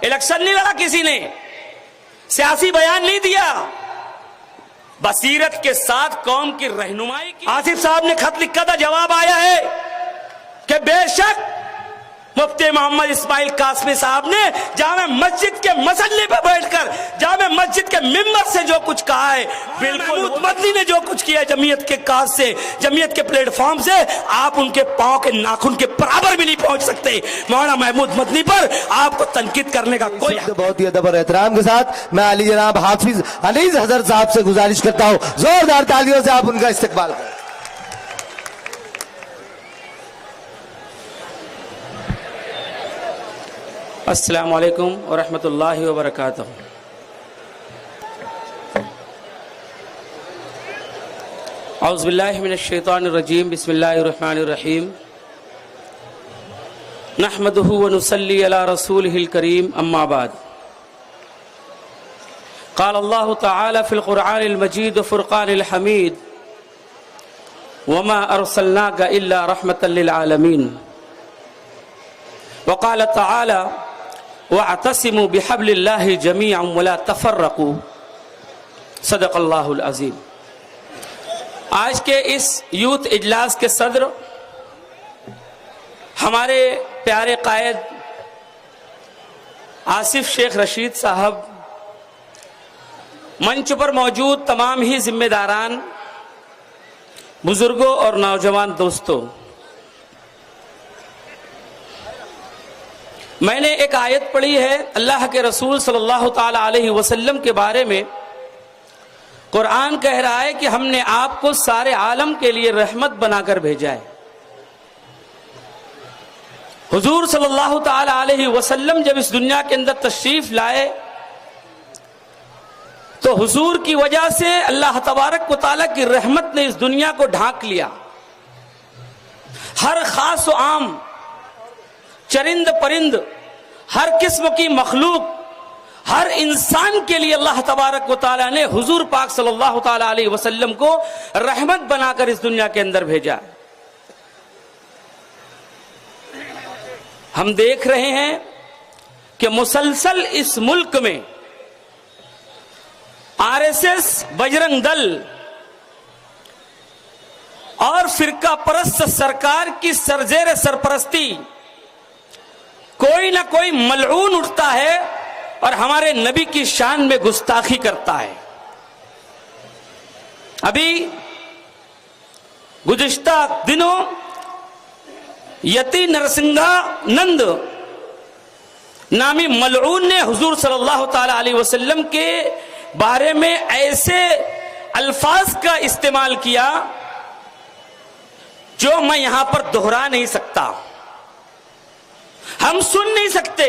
Election नहीं लड़ा किसी ने, सियासी बयान नहीं दिया, बसीरत के साथ कौम की रहनुमाई की। आसिफ साहब ने खत लिखा था, जवाब आया है कि बेशक मुफ्ती मोहम्मद इस्माइल कासमी साहब ने जामे मस्जिद के मसल्ले पर बैठकर जामे मस्जिद के मिंबर से जो कुछ कहा है, बिल्कुल मदनी ने जो कुछ किया जमीयत के काज से, जमीयत के प्लेटफॉर्म से, आप उनके पांव के नाखून के बराबर भी नहीं पहुंच सकते। मौलाना महमूद मदनी पर आपको तनकीद करने का कोई बहुत ही अदब और एहतराम के साथ मैं अली जनाब हाफिज अनीस हजरत साहब से गुजारिश करता हूं, जोरदार तालियों से आप उनका इस्तकबाल करें। अस्सलामु अलैकुम व रहमतुल्लाहि व बरकातहू। औज़ु बिल्लाहि मिनश शैतानिर रजीम, बिस्मिल्लाहिर रहमानिर रहीम। नहमदुहु व नुसल्ली अला रसूलिहिल करीम, अम्मा बाद। क़ाल अल्लाहु तआला फ़िल क़ुरआनिल मजीद व फ़ुरक़ानिल हमीद, वमा अरसलनाका इल्ला रहमतल लिल आलमीन। व क़ाल तआला वअतसिमू बिहब्लिल्लाहि जमीअन वला तफ़र्रक़ू, सदक़ल्लाहुल अज़ीम। आज के इस यूथ इजलास के सदर हमारे प्यारे कायद आसिफ शेख रशीद साहब, मंच पर मौजूद तमाम ही जिम्मेदारान, बुजुर्गों और नौजवान दोस्तों, मैंने एक आयत पढ़ी है अल्लाह के रसूल सल्लल्लाहु ताला अलैहि वसल्लम के बारे में। कुरान कह रहा है कि हमने आपको सारे आलम के लिए रहमत बनाकर भेजा है। हुजूर सल्लल्लाहु ताला अलैहि वसल्लम जब इस दुनिया के अंदर तशरीफ लाए तो हुजूर की वजह से अल्लाह तबारक व तआला की रहमत ने इस दुनिया को ढांक लिया। हर खास व आम, चरिंद परिंद, हर किस्म की मखलूक, हर इंसान के लिए अल्लाह तबारक व तआला ने हुजूर पाक सल्लल्लाहु ताला अलैहि वसल्लम को रहमत बनाकर इस दुनिया के अंदर भेजा। हम देख रहे हैं कि मुसलसल इस मुल्क में आरएसएस, बजरंग दल और फिरका परस्त सरकार की सरजेर सरपरस्ती कोई ना कोई मलऊन उठता है और हमारे नबी की शान में गुस्ताखी करता है। अभी गुज़िश्ता दिनों यति नरसिंहानंद नामी मलऊन ने हुजूर सल्लल्लाहु ताला अलैहि वसल्लम के बारे में ऐसे अल्फाज का इस्तेमाल किया जो मैं यहां पर दोहरा नहीं सकता, हम सुन नहीं सकते।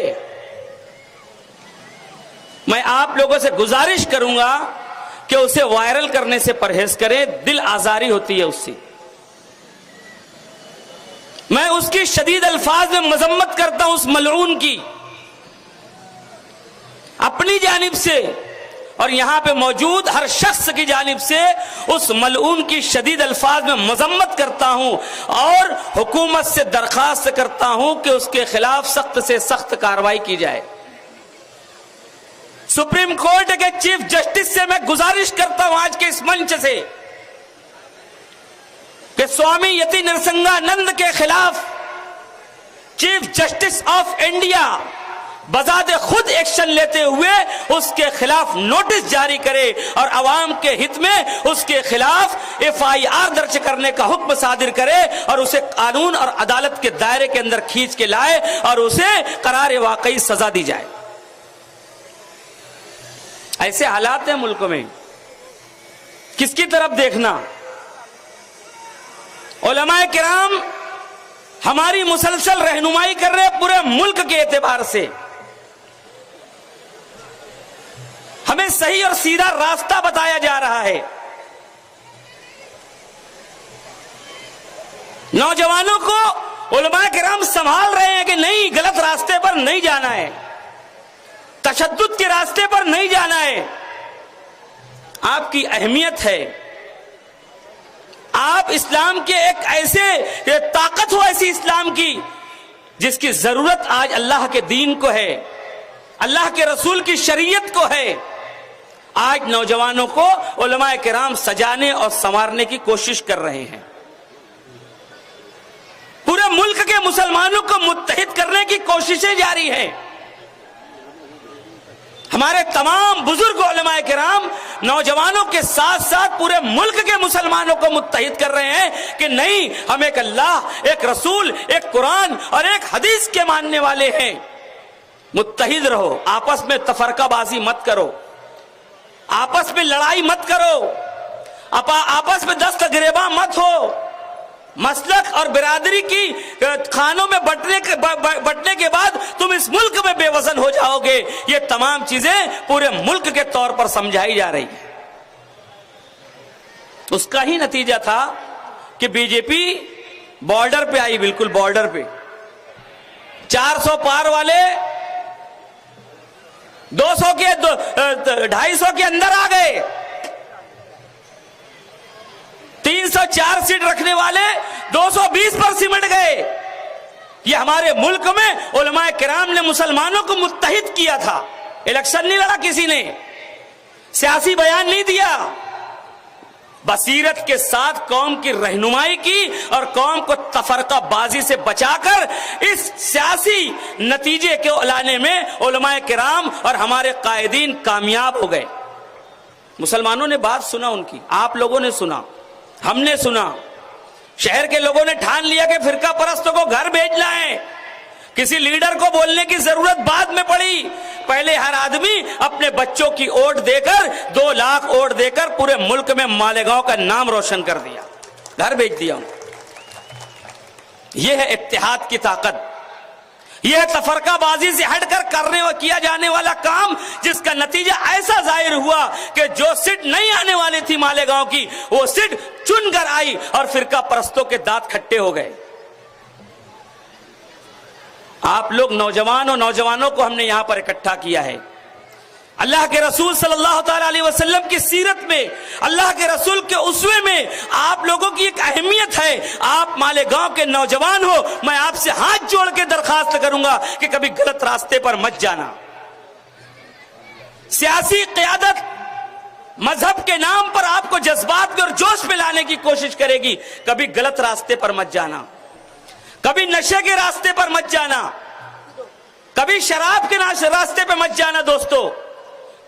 मैं आप लोगों से गुजारिश करूंगा कि उसे वायरल करने से परहेज करें, दिल आजारी होती है उससे। मैं उसकी शदीद अल्फाज में मजम्मत करता हूं उस मलऊन की, अपनी जानिब से और यहां पे मौजूद हर शख्स की जानिब से उस मलऊन की शदीद अल्फाज में मजम्मत करता हूं और हुकूमत से दरखास्त करता हूं कि उसके खिलाफ सख्त से सख्त कार्रवाई की जाए। सुप्रीम कोर्ट के चीफ जस्टिस से मैं गुजारिश करता हूं आज के इस मंच से कि स्वामी यति नरसिंहानंद के खिलाफ चीफ जस्टिस ऑफ इंडिया बजाते खुद एक्शन लेते हुए उसके खिलाफ नोटिस जारी करे और अवाम के हित में उसके खिलाफ एफआईआर दर्ज करने का हुक्म सादिर करे और उसे कानून और अदालत के दायरे के अंदर खींच के लाए और उसे करार वाकई सजा दी जाए। ऐसे हालात हैं मुल्क में, किसकी तरफ देखना? उलमाए किराम हमारी मुसलसल रहनुमाई कर रहे पूरे मुल्क के एतबार से, हमें सही और सीधा रास्ता बताया जा रहा है। नौजवानों को उलमा किराम संभाल रहे हैं कि नहीं, गलत रास्ते पर नहीं जाना है, तशद्दुद के रास्ते पर नहीं जाना है। आपकी अहमियत है, आप इस्लाम के एक ऐसे ताकत हो ऐसी इस्लाम की जिसकी जरूरत आज अल्लाह के दीन को है। अल्लाह के रसूल की शरीयत को है। आज नौजवानों को उलमाए किराम सजाने और संवारने की कोशिश कर रहे हैं। पूरे मुल्क के मुसलमानों को मुत्तहिद करने की कोशिशें जारी हैं। हमारे तमाम बुजुर्ग उलमाए किराम नौजवानों के साथ साथ पूरे मुल्क के मुसलमानों को मुत्तहिद कर रहे हैं कि नहीं, हम एक अल्लाह, एक रसूल, एक कुरान और एक हदीस के मानने वाले हैं। मुत्तहिद रहो, आपस में तफरकाबाजी मत करो, आपस में लड़ाई मत करो, आपस में दस्त गिरेबा मत हो। मसलक और बिरादरी की खानों में बंटने के बाद तुम इस मुल्क में बेवजन हो जाओगे। ये तमाम चीजें पूरे मुल्क के तौर पर समझाई जा रही है। उसका ही नतीजा था कि बीजेपी बॉर्डर पे आई, बिल्कुल बॉर्डर पे 400 पार वाले 200 के 250 के अंदर आ गए। 304 सीट रखने वाले 220 पर सिमट गए। ये हमारे मुल्क में उलमाए किराम ने मुसलमानों को मुत्तहिद किया था। इलेक्शन नहीं लड़ा किसी ने, सियासी बयान नहीं दिया, बसीरत के साथ कौम की रहनुमाई की और कौम को तफरकाबाजी से बचाकर इस सियासी नतीजे को लाने में उलमाए किराम और हमारे कायदीन कामयाब हो गए। मुसलमानों ने बात सुना उनकी, आप लोगों ने सुना, हमने सुना। शहर के लोगों ने ठान लिया कि फिरका परस्तों को घर भेजना है। किसी लीडर को बोलने की जरूरत बाद में पड़ी। पहले हर आदमी अपने बच्चों की वोट देकर 2 लाख वोट देकर पूरे मुल्क में मालेगांव का नाम रोशन कर दिया, घर भेज दिया। यह है इत्तेहाद की ताकत, यह तफरकाबाजी से हटकर करने और किया जाने वाला काम, जिसका नतीजा ऐसा जाहिर हुआ कि जो सीट नहीं आने वाली थी मालेगांव की, वो सीट चुनकर आई और फिरका परस्तों के दांत खट्टे हो गए। आप लोग नौजवान और नौजवानों को हमने यहां पर इकट्ठा किया है। अल्लाह के रसूल सल्लल्लाहु अलैहि वसल्लम की सीरत में, अल्लाह के रसूल के उसवे में आप लोगों की एक अहमियत है। आप मालेगांव के नौजवान हो, मैं आपसे हाथ जोड़ के दरखास्त करूंगा कि कभी गलत रास्ते पर मत जाना। सियासी क़यादत मजहब के नाम पर आपको जज्बात में और जोश में लाने की कोशिश करेगी, कभी गलत रास्ते पर मत जाना, कभी नशे के रास्ते पर मत जाना, कभी शराब के रास्ते पे मत जाना दोस्तों,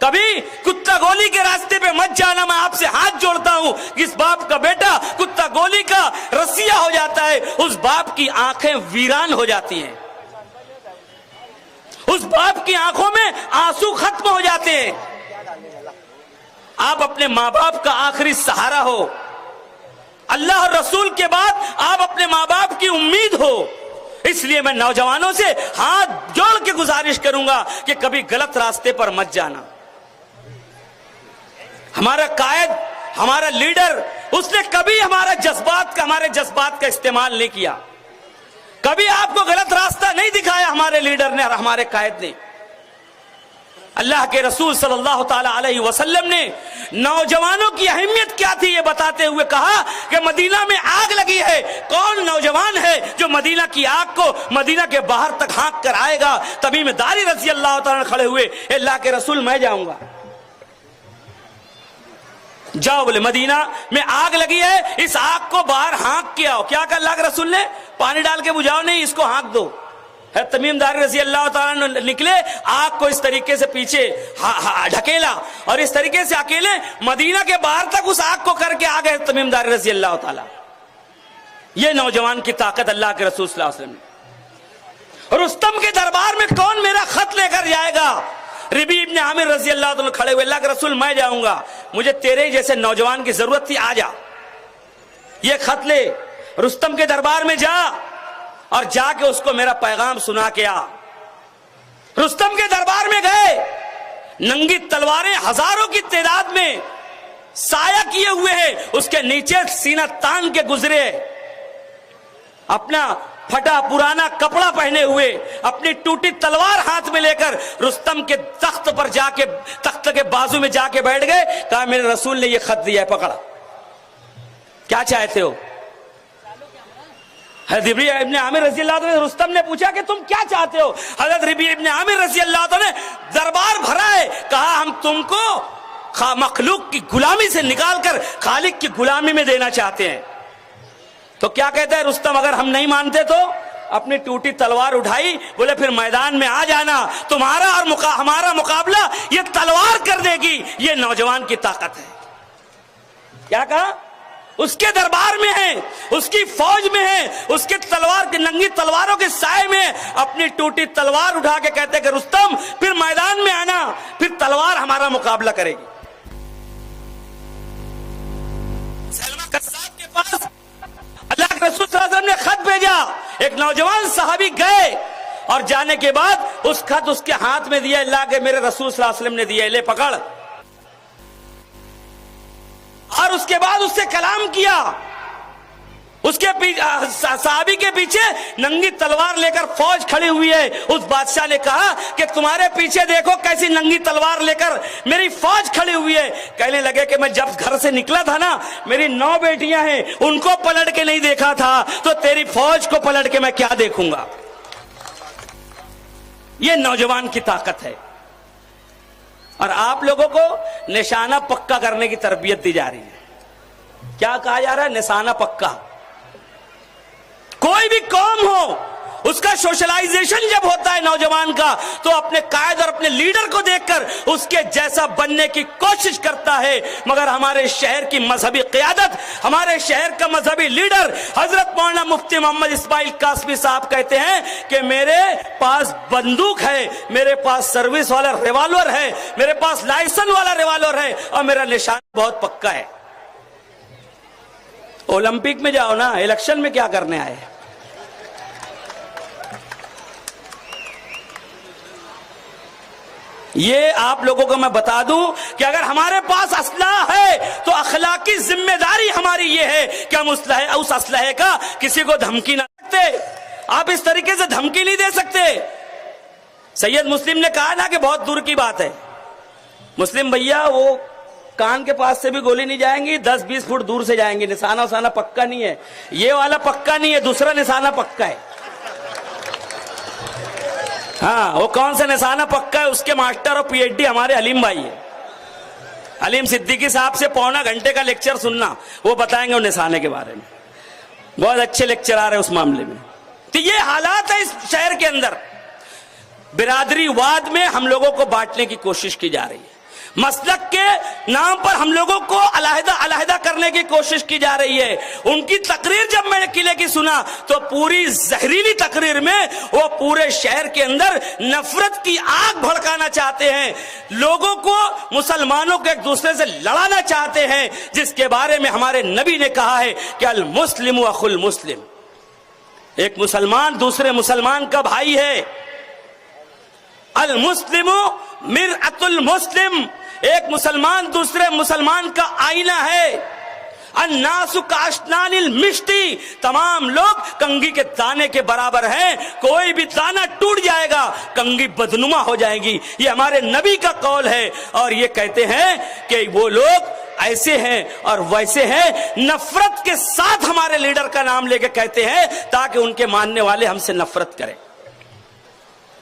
कभी कुत्ता गोली के रास्ते पे मत जाना। मैं आपसे हाथ जोड़ता हूं, जिस बाप का बेटा कुत्ता गोली का रसिया हो जाता है, उस बाप की आंखें वीरान हो जाती हैं, उस बाप की आंखों में आंसू खत्म हो जाते हैं। आप अपने मां बाप का आखिरी सहारा हो, अल्लाह और रसूल के बाद आप अपने मां बाप की उम्मीद हो। इसलिए मैं नौजवानों से हाथ जोड़ के गुजारिश करूंगा कि कभी गलत रास्ते पर मत जाना। हमारा कायद, हमारा लीडर, उसने कभी हमारे जज्बात का इस्तेमाल नहीं किया, कभी आपको गलत रास्ता नहीं दिखाया हमारे लीडर ने और हमारे कायद ने। अल्लाह के रसूल सल्लल्लाहु ताला अलैहि वसल्लम ने नौजवानों की अहमियत क्या थी ये बताते हुए कहा कि मदीना में आग लगी है, कौन नौजवान है जो मदीना की आग को मदीना के बाहर तक हाँक कर आएगा। तमीम दारी रज़ी अल्लाह ताला खड़े हुए, अल्लाह के रसूल मैं जाऊंगा। जाओ, बोले मदीना में आग लगी है, इस आग को बाहर हाँक के आओ। क्या कर अल्लाह के रसूल ने? पानी डाल के बुझाओ नहीं, इसको हाँक दो। है तमीम दारी रज़ी अल्लाह ताला निकले, आग को इस तरीके से पीछे ढकेला और इस तरीके से अकेले मदीना के बाहर तक उस आग को करके आ गए तमीम दारी रज़ी अल्लाह ताला। ये नौजवान की ताकत अल्लाह के रसूल सल्लल्लाहु अलैहि वसल्लम। रुस्तम के दरबार में कौन मेरा खत लेकर जाएगा? रबी इब्न आमिर रज़ी अल्लाह ताला खड़े हुए, अल्लाह के रसूल मैं जाऊंगा, मुझे तेरे जैसे नौजवान की जरूरत थी, आ जा, ये खत ले, रुस्तम के दरबार में जा और जाके उसको मेरा पैगाम सुना के आ। रुस्तम के दरबार में गए, नंगी तलवारें हजारों की तादाद में साया किए हुए हैं, उसके नीचे सीना तान के गुजरे, अपना फटा पुराना कपड़ा पहने हुए, अपनी टूटी तलवार हाथ में लेकर रुस्तम के तख्त पर जाके, तख्त के बाजू में जाके बैठ गए। कहा मेरे रसूल ने ये खत दिया है, पकड़ा, क्या चाहते हो? हजरत रबीआ इब्ने आमिर रज़ी अल्लाह ने रुस्तम ने पूछा कि तुम क्या चाहते हो? हजरत रबीआ इब्ने आमिर रज़ी अल्लाह ने दरबार भरा है, कहा हम तुमको मखलूक की गुलामी से निकालकर खालिक की गुलामी में देना चाहते हैं। तो क्या कहता है रुस्तम, अगर हम नहीं मानते तो? अपनी टूटी तलवार उठाई, बोले फिर मैदान में आ जाना, तुम्हारा और हमारा मुकाबला ये तलवार कर देगी, ये नौजवान की ताकत है। क्या कहा? उसके दरबार में है, उसकी फौज में है, उसके तलवार की नंगी तलवारों के साए में अपनी टूटी तलवार उठा के कहते कि रुस्तम फिर मैदान में आना, फिर तलवार हमारा मुकाबला करेगी। सलमा कस्साब के पास अल्लाह के रसूल सल्लल्लाहु अलैहि वसल्लम ने खत भेजा, एक नौजवान सहाबी गए और जाने के बाद उस खत उसके हाथ में दिया, अल्लाह के मेरे रसूल सल्लल्लाहु अलैहि वसल्लम ने दिया, ले पकड़। और उसके बाद उससे कलाम किया। उसके सहाबी के पीछे नंगी तलवार लेकर फौज खड़ी हुई है। उस बादशाह ने कहा कि तुम्हारे पीछे देखो कैसी नंगी तलवार लेकर मेरी फौज खड़ी हुई है। कहने लगे कि मैं जब घर से निकला था ना, मेरी 9 बेटियां हैं, उनको पलट के नहीं देखा था, तो तेरी फौज को पलट के मैं क्या देखूंगा। ये नौजवान की ताकत है। और आप लोगों को निशाना पक्का करने की तरबियत दी जा रही है। क्या कहा जा रहा है? निशाना पक्का। कोई भी कौम हो, उसका सोशलाइजेशन जब होता है नौजवान का, तो अपने कायद और अपने लीडर को देखकर उसके जैसा बनने की कोशिश करता है। मगर हमारे शहर की मजहबी क़यादत, हमारे शहर का मजहबी लीडर हजरत मौलाना मुफ्ती मोहम्मद इस्माइल कासमी साहब कहते हैं कि मेरे पास बंदूक है, मेरे पास सर्विस वाला रिवॉल्वर है, मेरे पास लाइसेंस वाला रिवॉल्वर है और मेरा निशान बहुत पक्का है। ओलंपिक में जाओ ना, इलेक्शन में क्या करने आए? ये आप लोगों को मैं बता दूं कि अगर हमारे पास असलहा है तो अखलाकी जिम्मेदारी हमारी ये है कि हम उस असलहे का किसी को धमकी ना सकते। आप इस तरीके से धमकी नहीं दे सकते। सैयद मुस्लिम ने कहा ना कि बहुत दूर की बात है, मुस्लिम भैया वो कान के पास से भी गोली नहीं जाएंगी, 10-20 फुट दूर से जाएंगी। निशाना उसाना पक्का नहीं है, ये वाला पक्का नहीं है, दूसरा निशाना पक्का है। हाँ, वो कौन सा निशाना पक्का है? उसके मास्टर और पीएचडी हमारे हलीम भाई है। हलीम सिद्दीकी साहब से पौना घंटे का लेक्चर सुनना, वो बताएंगे वो निशाने के बारे में। बहुत अच्छे लेक्चरार है उस मामले में। तो ये हालात है इस शहर के अंदर। बिरादरीवाद में हम लोगों को बांटने की कोशिश की जा रही है। मसलक के नाम पर हम लोगों को अलहदा करने की कोशिश की जा रही है। उनकी तकरीर जब मैंने किले की सुना तो पूरी जहरीली तकरीर में वो पूरे शहर के अंदर नफरत की आग भड़काना चाहते हैं, लोगों को, मुसलमानों को एक दूसरे से लड़ाना चाहते हैं, जिसके बारे में हमारे नबी ने कहा है कि अल मुस्लिम अखुल मुस्लिम, एक मुसलमान दूसरे मुसलमान का भाई है। अल मुस्लिम मिरअतुल मुस्लिम, एक मुसलमान दूसरे मुसलमान का आईना है। अन्नासु काशनानिल मिष्टी, तमाम लोग कंगी के दाने के बराबर हैं। कोई भी दाना टूट जाएगा, कंगी बदनुमा हो जाएगी। ये हमारे नबी का कौल है। और ये कहते हैं कि वो लोग ऐसे हैं और वैसे हैं, नफरत के साथ हमारे लीडर का नाम लेके कहते हैं ताकि उनके मानने वाले हमसे नफरत करें।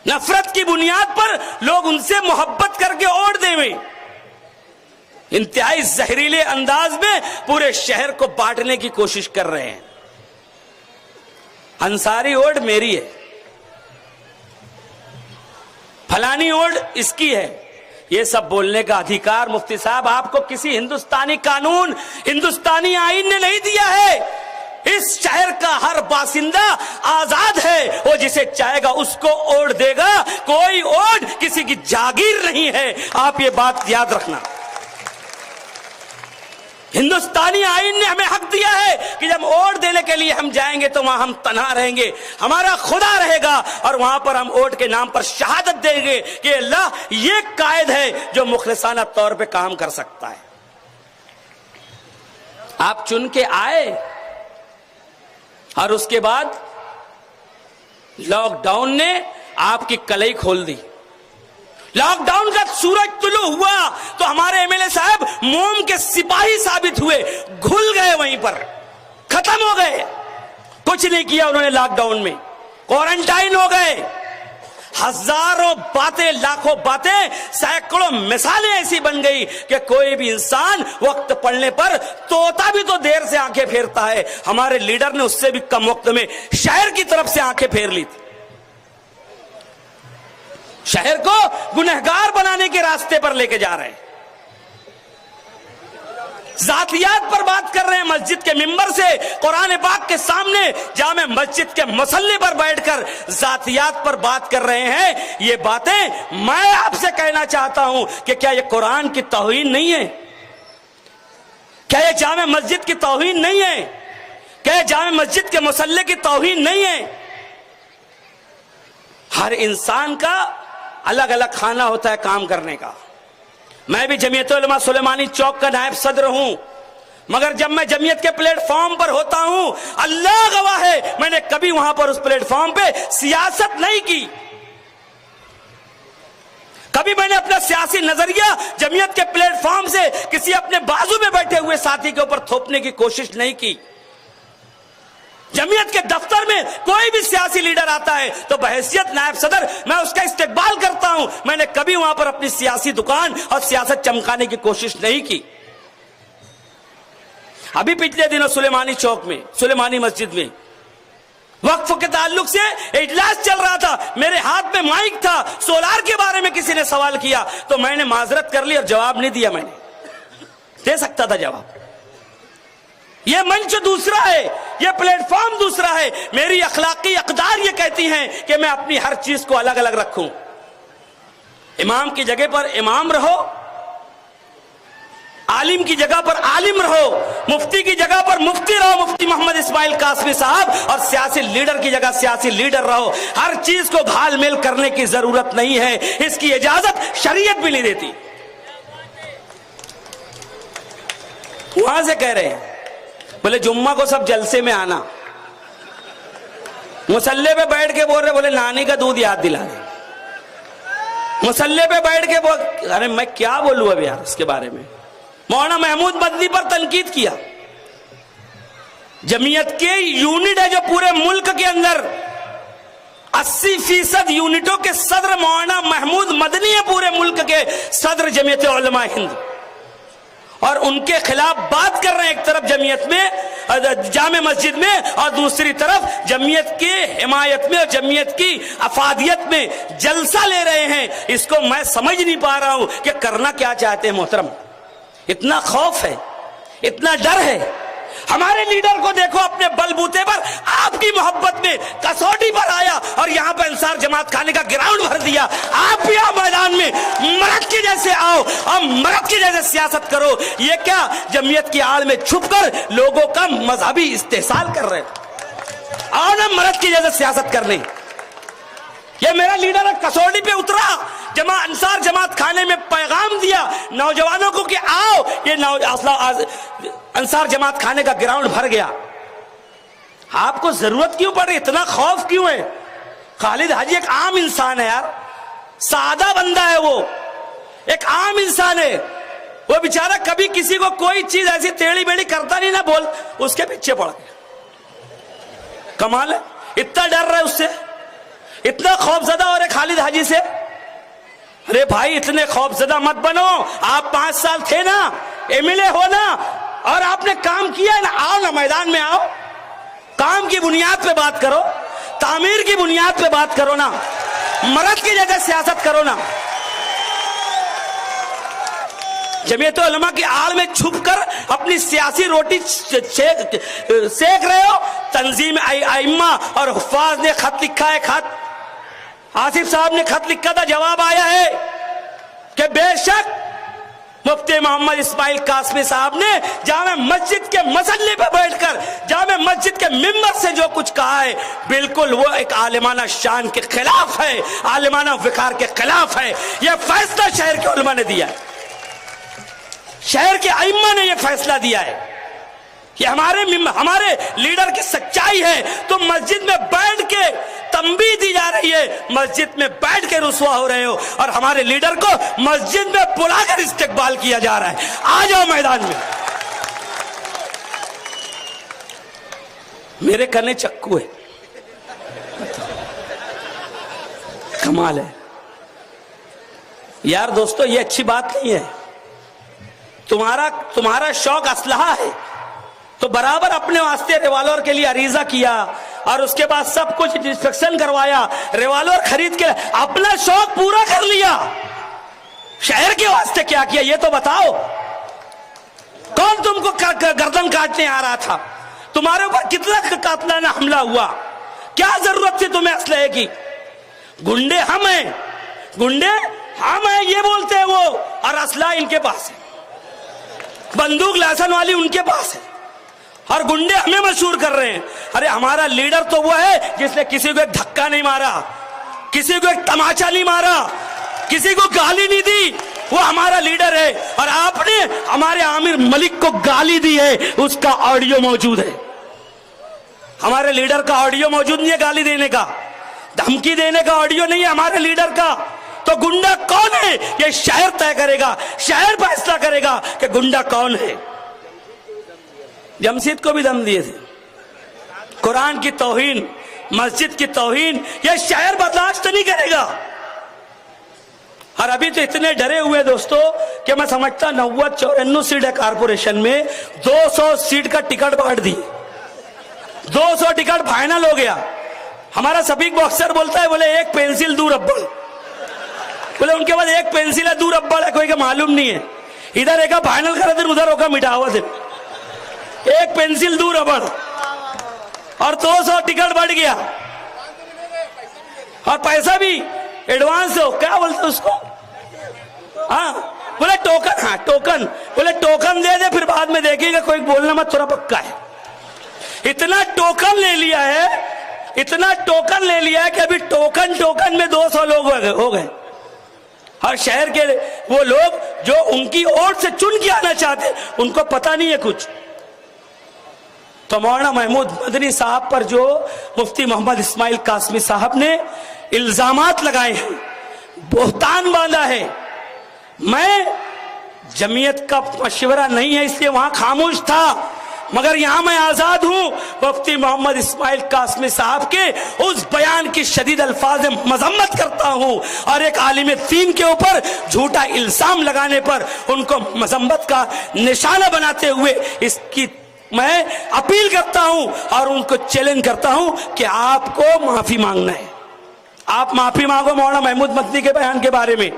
नफरत की बुनियाद पर लोग उनसे मोहब्बत करके ओढ़ देंगे। इंतहाई जहरीले अंदाज में पूरे शहर को बांटने की कोशिश कर रहे हैं। अंसारी ओढ़ मेरी है, फलानी ओढ़ इसकी है, ये सब बोलने का अधिकार मुफ्ती साहब आपको किसी हिंदुस्तानी कानून, हिंदुस्तानी आईन ने नहीं दिया है। इस शहर का हर बासिंदा आजाद है, वो जिसे चाहेगा उसको ओढ़ देगा। कोई ओढ़ किसी की जागीर नहीं है, आप ये बात याद रखना। हिंदुस्तानी आईन ने हमें हक दिया है कि जब ओढ़ देने के लिए हम जाएंगे तो वहां हम तन्हा रहेंगे, हमारा खुदा रहेगा और वहां पर हम ओढ़ के नाम पर शहादत देंगे कि अल्लाह ये कायद है जो मुखलिसाना तौर पे काम कर सकता है। आप चुन के आए और उसके बाद लॉकडाउन ने आपकी कलई खोल दी। लॉकडाउन का सूरज तुलू हुआ तो हमारे एमएलए साहब मोम के सिपाही साबित हुए, घुल गए, वहीं पर खत्म हो गए। कुछ नहीं किया उन्होंने। लॉकडाउन में क्वारंटाइन हो गए। हजारों बातें, लाखों बातें, सैकड़ों मिसालें ऐसी बन गई कि कोई भी इंसान वक्त पड़ने पर, तोता भी तो देर से आंखें फेरता है, हमारे लीडर ने उससे भी कम वक्त में शहर की तरफ से आंखें फेर ली थी। शहर को गुनहगार बनाने के रास्ते पर लेके जा रहे हैं। जातियात पर बात कर रहे हैं। मस्जिद के मिंबर से कुरान पाक के सामने जामे मस्जिद के मसल्ले पर बैठकर जातियात पर बात कर रहे हैं। ये बातें मैं आपसे कहना चाहता हूं कि क्या ये कुरान की तौहीन नहीं है? क्या ये जामे मस्जिद की तौहीन नहीं है? क्या ये जामे मस्जिद के मसल्ले की तौहीन नहीं है? हर इंसान का अलग अलग खाना होता है काम करने का। मैं भी जमीयत उलमा सुलेमानी चौक का नायब सदर हूं, मगर जब मैं जमीयत के प्लेटफॉर्म पर होता हूं, अल्लाह गवाह है, मैंने कभी वहां पर उस प्लेटफॉर्म पे सियासत नहीं की। कभी मैंने अपना सियासी नजरिया जमीयत के प्लेटफॉर्म से किसी अपने बाजू में बैठे हुए साथी के ऊपर थोपने की कोशिश नहीं की। जमीयत के दफ्तर में कोई भी सियासी लीडर आता है तो बहैसियत नायब सदर मैं उसका इस्तेकबाल करता हूं। मैंने कभी वहां पर अपनी सियासी दुकान और सियासत चमकाने की कोशिश नहीं की। अभी पिछले दिनों सुलेमानी चौक में, सुलेमानी मस्जिद में वक्फ के ताल्लुक से इजलास चल रहा था। मेरे हाथ में माइक था, सोलार के बारे में किसी ने सवाल किया तो मैंने माजरत कर ली और जवाब नहीं दिया। मैंने दे सकता था जवाब। यह मंच दूसरा है, यह प्लेटफॉर्म दूसरा है। मेरी अखलाकी अकदार ये कहती हैं कि मैं अपनी हर चीज को अलग अलग रखूं। इमाम की जगह पर इमाम रहो, आलिम की जगह पर आलिम रहो, मुफ्ती की जगह पर मुफ्ती रहो, मुफ्ती मोहम्मद इस्माइल कासमी साहब, और सियासी लीडर की जगह सियासी लीडर रहो। हर चीज को घाल-मेल करने की जरूरत नहीं है, इसकी इजाजत शरीयत भी नहीं देती। वहां से कह रहे हैं बोले जुम्मा को सब जलसे में आना, मुसल्ले पे बैठ के बोल रहे, बोले नानी का दूध याद दिला दे। मुसल्ले पे बैठ के बोल, अरे मैं क्या बोलूं अब यार इसके बारे में। मौलाना महमूद मदनी पर तनकीद किया। जमीयत के यूनिट है जो पूरे मुल्क के अंदर 80% यूनिटों के सदर मौलाना महमूद मदनी है, पूरे मुल्क के सदर जमीयत उलमा हिंद, और उनके खिलाफ बात कर रहे हैं। एक तरफ जमीयत में, जामे मस्जिद में, और दूसरी तरफ जमीयत की हिमायत में और जमीयत की अफादियत में जलसा ले रहे हैं। इसको मैं समझ नहीं पा रहा हूं कि करना क्या चाहते हैं मोहतरम। इतना खौफ है, इतना डर है। हमारे लीडर को देखो, अपने बलबूते पर आपकी मोहब्बत में कसौटी पर आया और यहां पर अंसार जमात खाने का ग्राउंड भर दिया। आप भी आओ मैदान में, मर्द के जैसे आओ और मर्द के जैसे सियासत करो। ये क्या जमीयत की आड़ में छुपकर लोगों का मजहबी इस्तेहसाल कर रहे हैं? आओ ना मर्द की जैसे सियासत करने। ये मेरा लीडर है, कसौटी पे उतरा, अंसार जमात खाने में पैगाम दिया नौजवानों को कि आओ। ये अंसार जमात खाने का ग्राउंड भर गया। आपको जरूरत क्यों पड़ रही, इतना खौफ क्यों है? खालिद हाजी एक आम इंसान है यार, सादा बंदा है, वो एक आम इंसान है। वो बेचारा कभी किसी को कोई चीज ऐसी टेढ़ी बेढ़ी करता नहीं ना, बोल उसके पीछे पड़ गया। कमाल है, इतना डर रहा है उससे, इतना खौफजदा हो रहे खालिद हाजी से। अरे भाई इतने खौफजदा मत बनो। आप 5 साल थे ना, एमएलए हो ना, और आपने काम किया है ना। आओ ना मैदान में आओ, काम की बुनियाद पे बात करो, तामीर की बुनियाद पे बात करो ना, मर्द की जगह सियासत करो ना। जमीयत उलमा की आड़ में छुपकर अपनी सियासी रोटी सेक रहे हो। तंजीम आइम्मा और हुफ्फाज ने खत लिखा है, खत आसिफ साहब ने खत लिखा था, जवाब आया है कि बेशक मुफ्ती मोहम्मद इस्माइल कासमी साहब ने जामे मस्जिद के मसल्ले पर बैठकर जामे मस्जिद के मिंबर से जो कुछ कहा है, बिल्कुल वो एक आलिमाना शान के खिलाफ है, आलिमाना विकार के खिलाफ है। यह फैसला शहर के उलमा ने दिया है, शहर के आइम्मा ने यह फैसला दिया है कि हमारे लीडर की सच्चाई है। तो मस्जिद में बैठ के तंबीह दी जा रही है, मस्जिद में बैठ के रुसवा हो रहे हो, और हमारे लीडर को मस्जिद में बुलाकर इस्तेकबाल किया जा रहा है। आ जाओ मैदान में। मेरे कने चक्कू है। कमाल है यार दोस्तों, ये अच्छी बात नहीं है। तुम्हारा शौक असलहा है तो बराबर अपने वास्ते रिवॉल्वर के लिए अरीजा किया और उसके बाद सब कुछ इंस्ट्रक्शन करवाया, रिवॉल्वर खरीद के अपना शौक पूरा कर लिया। शहर के वास्ते क्या किया ये तो बताओ। कौन तुमको गर्दन काटने आ रहा था? तुम्हारे ऊपर कितना कातलाना हमला हुआ? क्या जरूरत थी तुम्हें असलहे की? गुंडे हम हैं, गुंडे हम हैं ये बोलते हैं वो, और असला इनके पास है, बंदूक लाइसेंस वाली उनके पास है, और गुंडे हमें मशहूर कर रहे हैं। अरे हमारा लीडर तो वो है जिसने किसी को एक धक्का नहीं मारा, किसी को एक तमाचा नहीं मारा, किसी को गाली नहीं दी, वो हमारा लीडर है। और आपने हमारे आमिर मलिक को गाली दी है, उसका ऑडियो मौजूद है। हमारे लीडर का ऑडियो मौजूद नहीं है, गाली देने का, धमकी देने का ऑडियो नहीं है हमारे लीडर का। तो गुंडा कौन है ये शहर तय करेगा, शहर फैसला करेगा कि गुंडा कौन है। जमशेद को भी दम दिए थे, कुरान की तौहीन, मस्जिद की तौहीन, ये शहर बर्दाश्त नहीं करेगा। और अभी तो इतने डरे हुए दोस्तों कि मैं समझता 90-94 सीट है कारपोरेशन में, 200 सीट का टिकट बांट दी, 200 टिकट फाइनल हो गया। हमारा सफीक बॉक्सर बोलता है, बोले एक पेंसिल दूर अब्बल, बोले उनके पास एक पेंसिल है दूर अब्बल है, कोई का मालूम नहीं है। इधर एक फाइनल करा दिन, उधर होगा मिटावा दिन, एक पेंसिल दूर अब्बल, और 200 टिकट बढ़ गया, और पैसा भी एडवांस हो, क्या बोलते उसको, हाँ बोले टोकन, हाँ टोकन, बोले टोकन दे दे फिर बाद में देखेगा, कोई बोलना मत, थोड़ा पक्का है। इतना टोकन ले लिया है, इतना टोकन ले लिया है कि अभी टोकन में 200 लोग हो गए। और शहर के वो लोग जो उनकी ओर से चुन के आना चाहते, उनको पता नहीं है कुछ। तो मौलाना महमूद मदनी साहब पर जो मुफ्ती मोहम्मद इस्माइल कासमी साहब ने इल्जामात लगाए हैं, बोहतान बांधा है, मैं जमीयत का मशवरा नहीं है इसलिए वहां खामोश था, मगर यहां मैं आजाद हूं। मुफ्ती मोहम्मद इस्माइल कासमी साहब के उस बयान की शदीद अल्फाज में मजम्मत करता हूं, और एक आलिम दीन के ऊपर झूठा इल्जाम लगाने पर उनको मजम्मत का निशाना बनाते हुए इसकी मैं अपील करता हूं और उनको चैलेंज करता हूं कि आपको माफी मांगना है। आप माफी मांगो मौलाना महमूद मदनी के बयान के बारे में।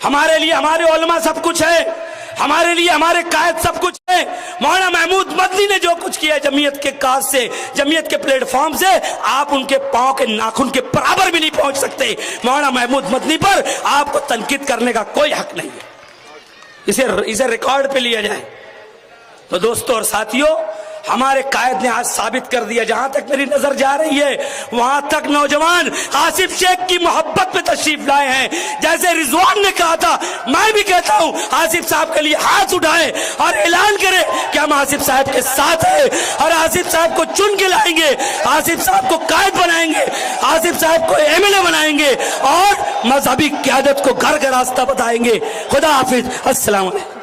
हमारे लिए हमारे उलमा सब कुछ है, हमारे लिए हमारे कायद सब कुछ है। मौलाना महमूद मदनी ने जो कुछ किया जमीयत के काज से, जमीयत के प्लेटफॉर्म से, आप उनके पांव के नाखून के बराबर भी नहीं पहुंच सकते। मौलाना महमूद मदनी पर आपको तनकीद करने का कोई हक नहीं है, इसे रिकॉर्ड पे लिया जाए। तो दोस्तों और साथियों, हमारे कायद ने आज साबित कर दिया, जहां तक मेरी नजर जा रही है वहां तक नौजवान आसिफ शेख की मोहब्बत में तशरीफ लाए हैं। जैसे रिजवान ने कहा था, मैं भी कहता हूं आसिफ साहब के लिए हाथ उठाए और ऐलान करें कि हम आसिफ साहब के साथ हैं, और आसिफ साहब को चुन के लाएंगे, आसिफ साहब को कायद बनाएंगे, आसिफ साहब को एमएलए बनाएंगे, और मजहबी क़यादत को घर का रास्ता बताएंगे। खुदा हाफिज, अस्सलाम वालेकुम।